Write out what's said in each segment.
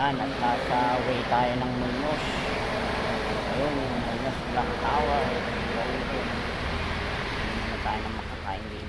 Yan, at nasa way tayo ng Muñoz. Ayun, yung Muñoz Black Tower. Hindi na tayo na makakain din.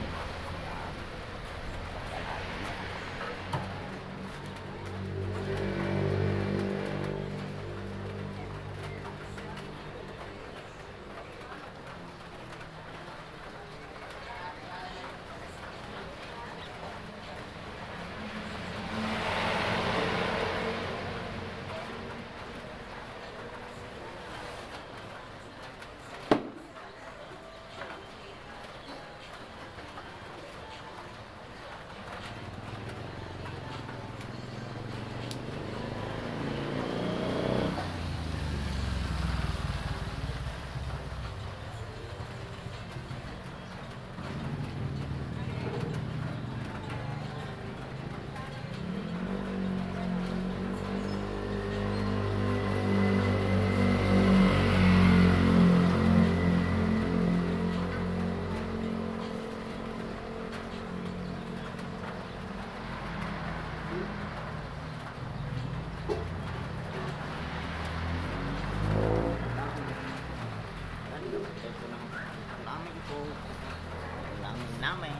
Namin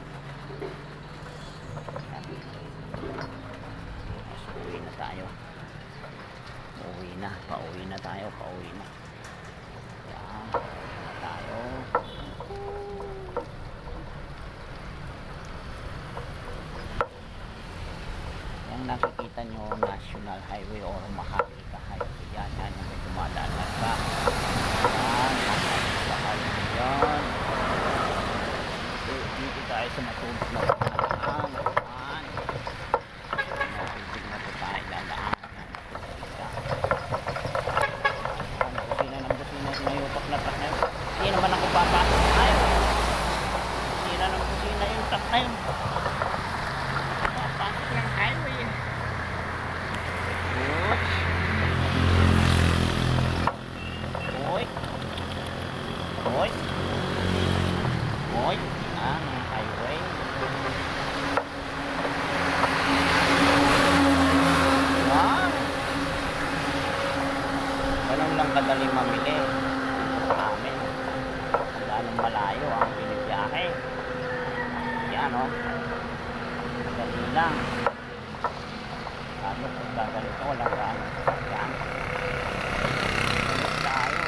uwi na tayo, pauwi na tayo yan tayo. Yung nakikita nyo National Highway or Mahakita Highway, yan yung may dumadaan na sa yan. Dito tayo sa matulog na pagkakaan. Matulog na po tayo dadaan. Ang busina may upak na truck na yun. Hindi naman ako papasok tayo. Sira ng busina yung truck na yun. Papasok ng highway. Oops. Hoy. Highway. Wow. Ganun lang kadali mamili. Amin. Ganun malayo ang binibiyahe. Yan o. Dali lang. Lalo kung gaganito, walang gano'n. Yan. Tayo.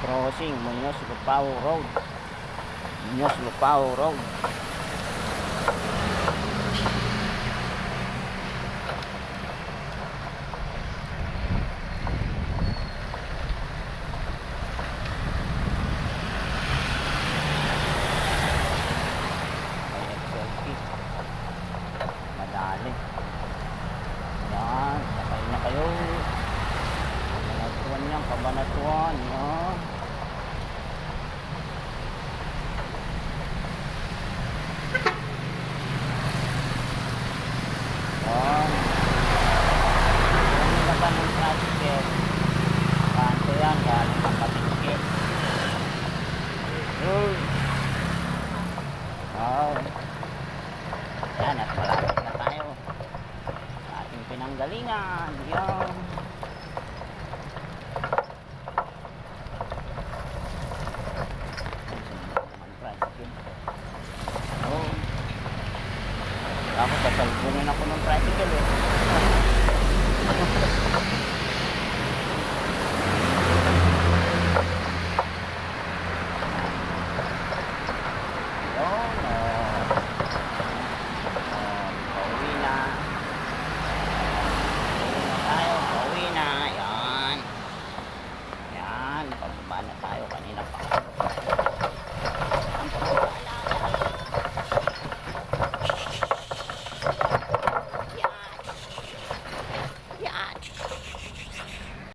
Crossing Muñoz Lupao Road. Muñoz Lupao Road. Madali. Yan, sakay na kayo. Kabanatuan yan, Kabanatuan yan. Ng traffic kanto yan galing makatingkit. Wow, yan at malapit na tayo sa ating pinanggalingan. Yan.